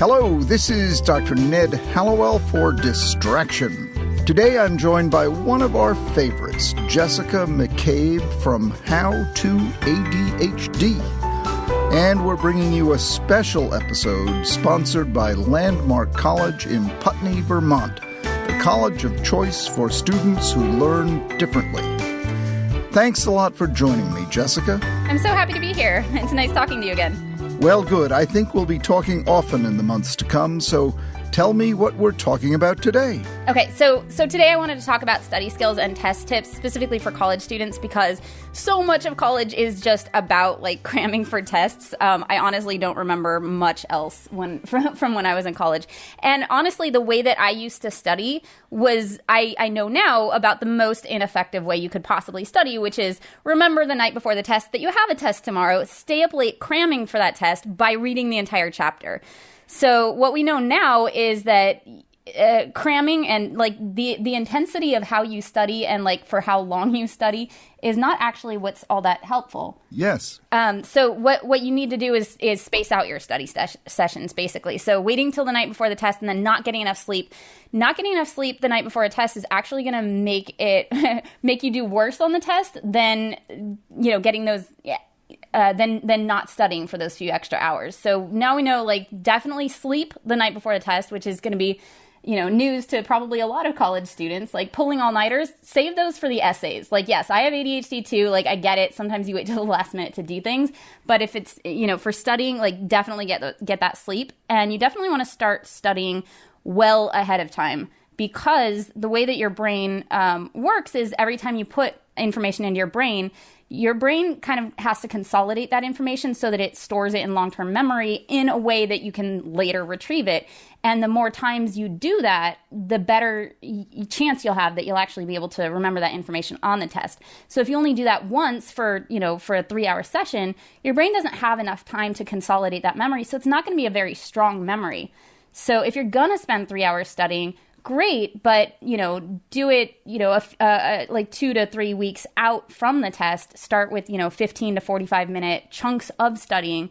Hello, this is Dr. Ned Hallowell for Distraction. Today I'm joined by one of our favorites, Jessica McCabe from How to ADHD. And we're bringing you a special episode sponsored by Landmark College in Putney, Vermont, the college of choice for students who learn differently. Thanks a lot for joining me, Jessica. I'm so happy to be here. It's nice talking to you again. Well, good. I think we'll be talking often in the months to come, so tell me what we're talking about today. Okay, so today I wanted to talk about study skills and test tips specifically for college students because so much of college is just about cramming for tests. I honestly don't remember much else from when I was in college. And honestly, the way that I used to study was, I know now about the most ineffective way you could possibly study, which is remember the night before the test that you have a test tomorrow, stay up late cramming for that test by reading the entire chapter. So what we know now is that cramming and the intensity of how you study and for how long you study is not actually what's all that helpful. Yes. So what you need to do is space out your study sessions, basically. So waiting till the night before the test and then not getting enough sleep. Not getting enough sleep the night before a test is actually going to make you do worse on the test than getting those. Yeah. Than not studying for those few extra hours. So now we know, definitely sleep the night before the test, which is going to be, news to probably a lot of college students. Pulling all-nighters, save those for the essays. Yes, I have ADHD too. I get it. Sometimes you wait till the last minute to do things. But if it's, for studying, definitely get that sleep. And you definitely want to start studying well ahead of time, because the way that your brain works is every time you put information into your brain kind of has to consolidate that information so that it stores it in long-term memory in a way that you can later retrieve it. And the more times you do that, the better chance you'll have that you'll actually be able to remember that information on the test. So if you only do that once for a 3-hour session, your brain doesn't have enough time to consolidate that memory. So it's not going to be a very strong memory. So if you're going to spend 3 hours studying, great, but, do it, 2 to 3 weeks out from the test. Start with, 15 to 45 minute chunks of studying.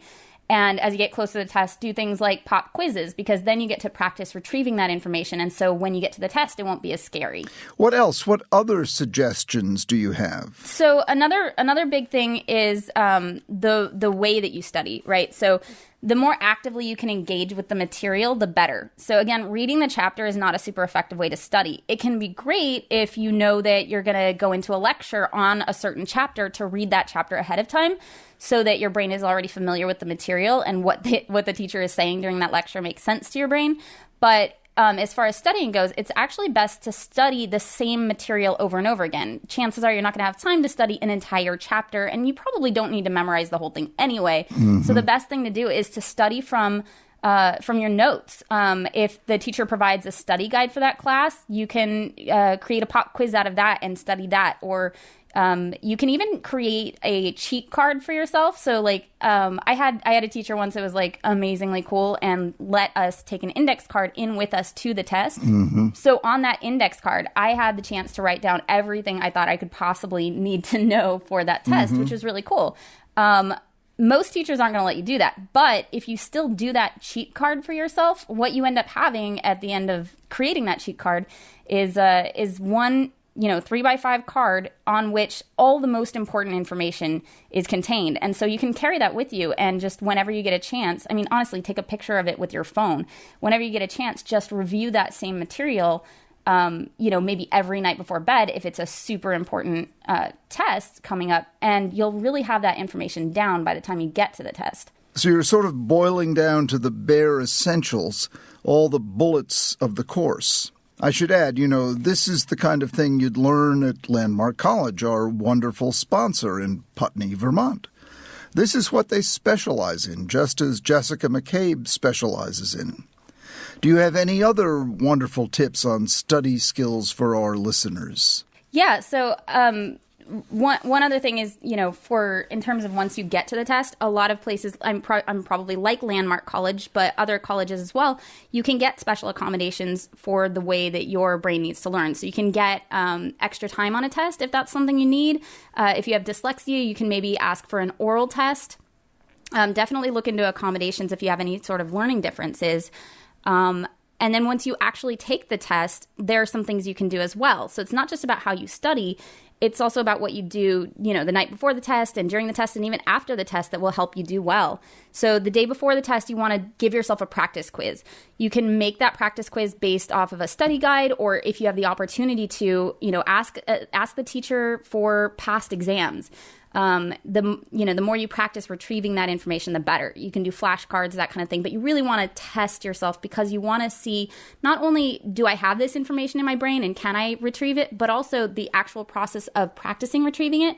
And as you get closer to the test, do things like pop quizzes, because then you get to practice retrieving that information. And so when you get to the test, it won't be as scary. What else? What other suggestions do you have? So another big thing is the way that you study, right? So the more actively you can engage with the material, the better. So again, reading the chapter is not a super effective way to study. It can be great if you know that you're going to go into a lecture on a certain chapter to read that chapter ahead of time so that your brain is already familiar with the material and what the teacher is saying during that lecture makes sense to your brain. But as far as studying goes, it's actually best to study the same material over and over again. Chances are you're not going to have time to study an entire chapter, and you probably don't need to memorize the whole thing anyway. Mm-hmm. So the best thing to do is to study from your notes. If the teacher provides a study guide for that class, you can create a pop quiz out of that and study that. Or you can even create a cheat card for yourself. So I had a teacher once that was amazingly cool and let us take an index card in with us to the test. Mm-hmm. So on that index card, I had the chance to write down everything I thought I could possibly need to know for that test, which was really cool. Most teachers aren't going to let you do that. But if you still do that cheat card for yourself, what you end up having at the end of creating that cheat card is one 3x5 card on which all the most important information is contained. And so you can carry that with you, and just whenever you get a chance, honestly, take a picture of it with your phone. Whenever you get a chance, just review that same material, maybe every night before bed if it's a super important test coming up, and you'll really have that information down by the time you get to the test. So you're sort of boiling down to the bare essentials, all the bullets of the course. I should add, this is the kind of thing you'd learn at Landmark College, our wonderful sponsor in Putney, Vermont. This is what they specialize in, just as Jessica McCabe specializes in. Do you have any other wonderful tips on study skills for our listeners? Yeah, so one other thing is, in terms of once you get to the test, a lot of places, I'm probably like Landmark College, but other colleges as well, you can get special accommodations for the way that your brain needs to learn. So you can get extra time on a test if that's something you need. If you have dyslexia, you can maybe ask for an oral test. Definitely look into accommodations if you have any sort of learning differences. And then once you actually take the test, there are some things you can do as well. So it's not just about how you study. It's also about what you do, the night before the test and during the test and even after the test that will help you do well. So the day before the test, you want to give yourself a practice quiz. You can make that practice quiz based off of a study guide, or if you have the opportunity to, ask the teacher for past exams. The more you practice retrieving that information, the better. You can do flashcards, that kind of thing, but you really want to test yourself because you want to see not only do I have this information in my brain and can I retrieve it, but also the actual process of practicing retrieving it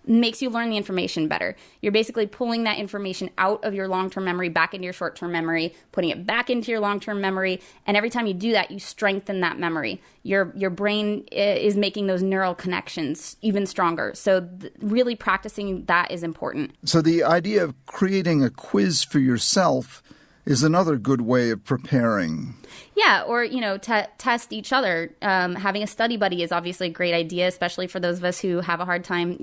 makes you learn the information better. You're basically pulling that information out of your long-term memory back into your short-term memory, putting it back into your long-term memory, and every time you do that, you strengthen that memory. Your brain is making those neural connections even stronger. So really practicing that is important. So the idea of creating a quiz for yourself is another good way of preparing. Yeah, or, test each other. Having a study buddy is obviously a great idea, especially for those of us who have a hard time,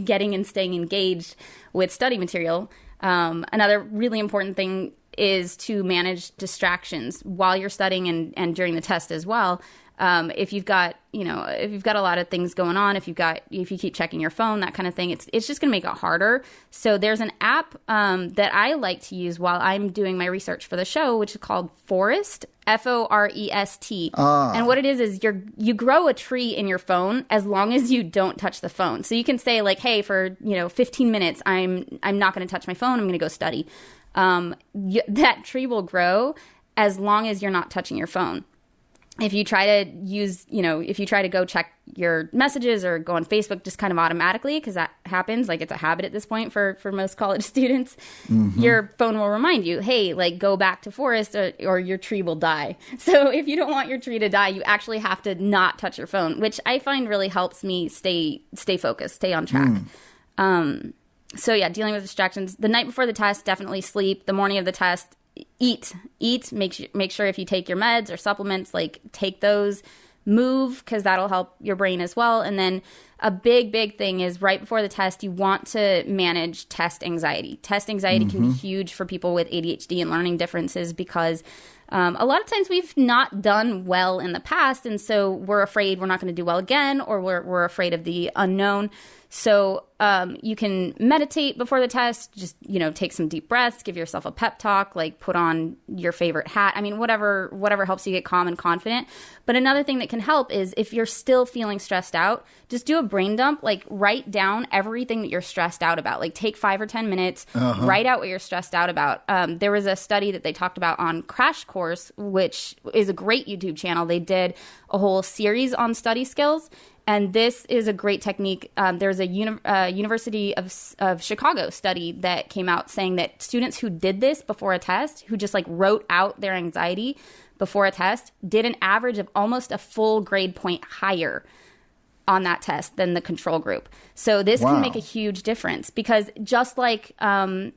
getting and staying engaged with study material. Another really important thing is to manage distractions while you're studying and during the test as well. If you've got a lot of things going on, if you keep checking your phone, that kind of thing, it's just going to make it harder. So there's an app that I like to use while I'm doing my research for the show, which is called Forest, Forest. And what it is you grow a tree in your phone as long as you don't touch the phone. So you can say like, hey, for 15 minutes, I'm not going to touch my phone. I'm going to go study. That tree will grow as long as you're not touching your phone. If you try to go check your messages or go on Facebook just kind of automatically, because that happens, like it's a habit at this point for most college students, your phone will remind you, hey, like go back to Forest or your tree will die. So if you don't want your tree to die, you actually have to not touch your phone, which I find really helps me stay focused, stay on track. So yeah, dealing with distractions. The night before the test, definitely sleep. The morning of the test, eat, make sure if you take your meds or supplements, like take those, move, because that'll help your brain as well. And then a big thing is right before the test, you want to manage test anxiety. Test anxiety can be huge for people with ADHD and learning differences because a lot of times we've not done well in the past. And so we're afraid we're not going to do well again, or we're afraid of the unknown. So you can meditate before the test, just, take some deep breaths, give yourself a pep talk, like put on your favorite hat. I mean, whatever helps you get calm and confident. But another thing that can help is if you're still feeling stressed out, just do a brain dump, like write down everything that you're stressed out about, like take 5 or 10 minutes, write out what you're stressed out about. There was a study that they talked about on Crash Course, which is a great YouTube channel. They did a whole series on study skills. And this is a great technique. There's a University of Chicago study that came out saying that students who did this before a test, who just like wrote out their anxiety before a test, did an average of almost a full grade point higher on that test than the control group. So this can make a huge difference because just like when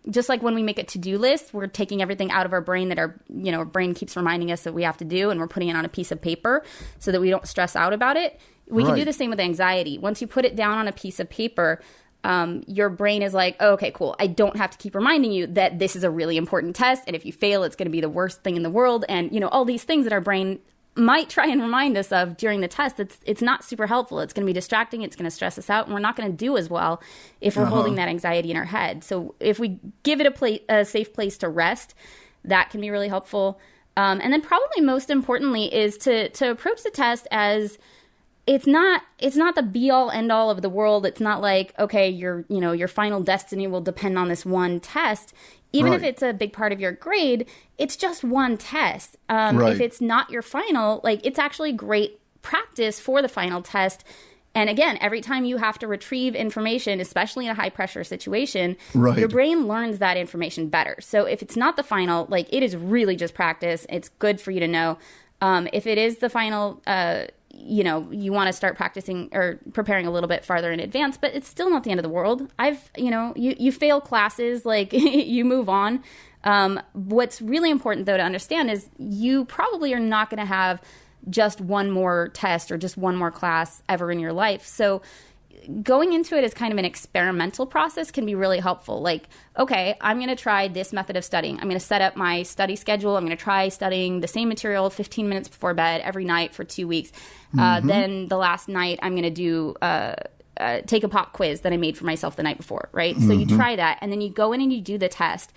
we make a to-do list, we're taking everything out of our brain that our brain keeps reminding us that we have to do, and we're putting it on a piece of paper so that we don't stress out about it. We can do the same with anxiety. Once you put it down on a piece of paper, your brain is like, oh, okay, cool. I don't have to keep reminding you that this is a really important test. And if you fail, it's going to be the worst thing in the world. And, all these things that our brain might try and remind us of during the test, it's not super helpful. It's going to be distracting. It's going to stress us out. And we're not going to do as well if we're holding that anxiety in our head. So if we give it a safe place to rest, that can be really helpful. And then probably most importantly is to approach the test as it's not the be all end all of the world. It's not like, okay, your final destiny will depend on this one test. Even if it's a big part of your grade, it's just one test. If it's not your final, like it's actually great practice for the final test. And again, every time you have to retrieve information, especially in a high pressure situation, your brain learns that information better. So if it's not the final, like it is really just practice. It's good for you to know. If it is the final, you want to start practicing or preparing a little bit farther in advance, but it's still not the end of the world. You fail classes, like you move on. What's really important though to understand is you probably are not going to have just one more test or just one more class ever in your life. So going into it as kind of an experimental process can be really helpful. Like, okay, I'm going to try this method of studying. I'm going to set up my study schedule. I'm going to try studying the same material 15 minutes before bed every night for 2 weeks. Then the last night, I'm going to do take a pop quiz that I made for myself the night before, right? So you try that, and then you go in and you do the test.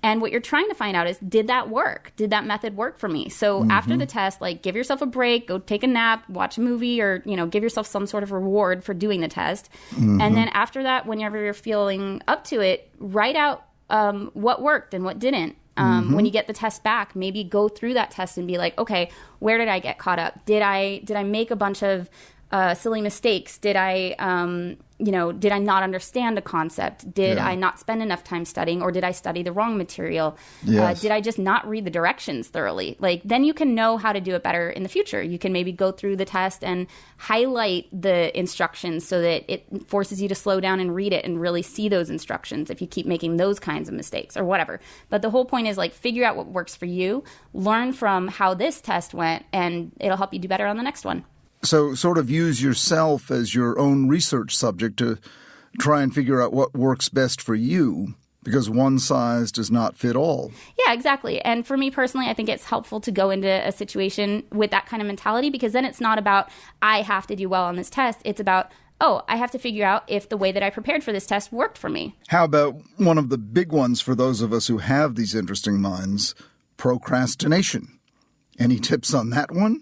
And what you're trying to find out is, did that work? Did that method work for me? So after the test, like, give yourself a break, go take a nap, watch a movie, or, give yourself some sort of reward for doing the test. And then after that, whenever you're feeling up to it, write out what worked and what didn't. When you get the test back, maybe go through that test and be like, okay, where did I get caught up? Did I make a bunch of silly mistakes? Did I not understand a concept? Did I not spend enough time studying, or did I study the wrong material? Yes. Did I just not read the directions thoroughly? Like, then you can know how to do it better in the future. You can maybe go through the test and highlight the instructions so that it forces you to slow down and read it and really see those instructions if you keep making those kinds of mistakes or whatever. But the whole point is, like, figure out what works for you, learn from how this test went, and it'll help you do better on the next one. So sort of use yourself as your own research subject to try and figure out what works best for you, because one size does not fit all. Yeah, exactly. And for me personally, I think it's helpful to go into a situation with that kind of mentality, because then it's not about, I have to do well on this test. It's about, oh, I have to figure out if the way that I prepared for this test worked for me. How about one of the big ones for those of us who have these interesting minds, procrastination? Any tips on that one?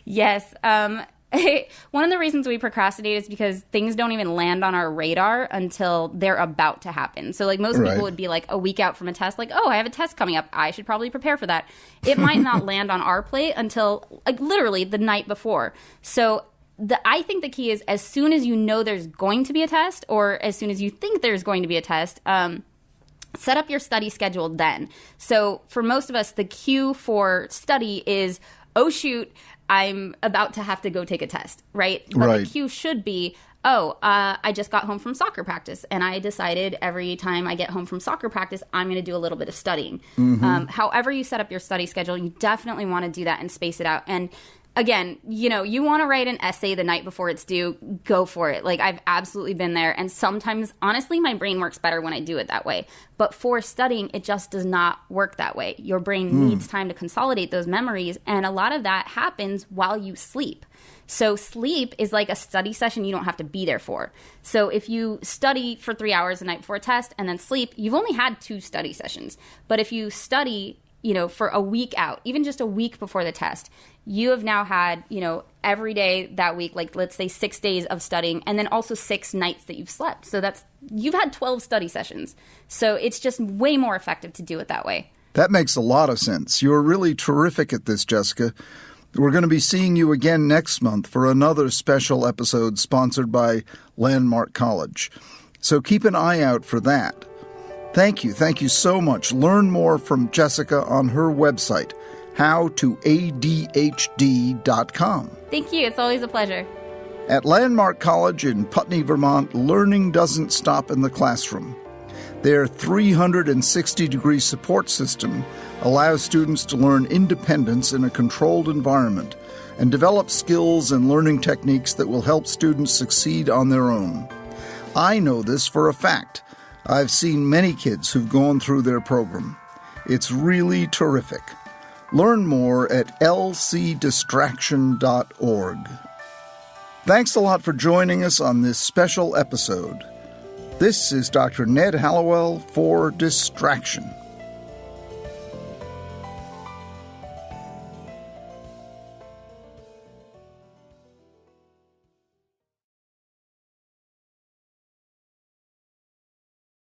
Yes. One of the reasons we procrastinate is because things don't even land on our radar until they're about to happen. So, like, most people would be like a week out from a test, like, oh, I have a test coming up, I should probably prepare for that. It might not land on our plate until, like, literally the night before. So I think the key is, as soon as you know there's going to be a test, or as soon as you think there's going to be a test, set up your study schedule then. So for most of us, the cue for study is, oh, shoot, I'm about to have to go take a test, right? But the cue should be, I just got home from soccer practice, and I decided every time I get home from soccer practice, I'm going to do a little bit of studying. However you set up your study schedule, you definitely want to do that and space it out. And again, you want to write an essay the night before it's due, go for it. Like, I've absolutely been there. And sometimes, honestly, my brain works better when I do it that way. But for studying, it just does not work that way. Your brain needs time to consolidate those memories. And a lot of that happens while you sleep. So sleep is like a study session you don't have to be there for. So if you study for 3 hours the night before a test and then sleep, you've only had 2 study sessions. But if you study for a week out, even just a week before the test, you have now had, every day that week, like, let's say 6 days of studying, and then also 6 nights that you've slept. So you've had 12 study sessions. So it's just way more effective to do it that way. That makes a lot of sense. You're really terrific at this, Jessica. We're going to be seeing you again next month for another special episode sponsored by Landmark College. So keep an eye out for that. Thank you. Thank you so much. Learn more from Jessica on her website, howtoadhd.com. Thank you. It's always a pleasure. At Landmark College in Putney, Vermont, learning doesn't stop in the classroom. Their 360-degree support system allows students to learn independence in a controlled environment and develop skills and learning techniques that will help students succeed on their own. I know this for a fact. I've seen many kids who've gone through their program. It's really terrific. Learn more at lcdistraction.org. Thanks a lot for joining us on this special episode. This is Dr. Ned Hallowell for Distraction.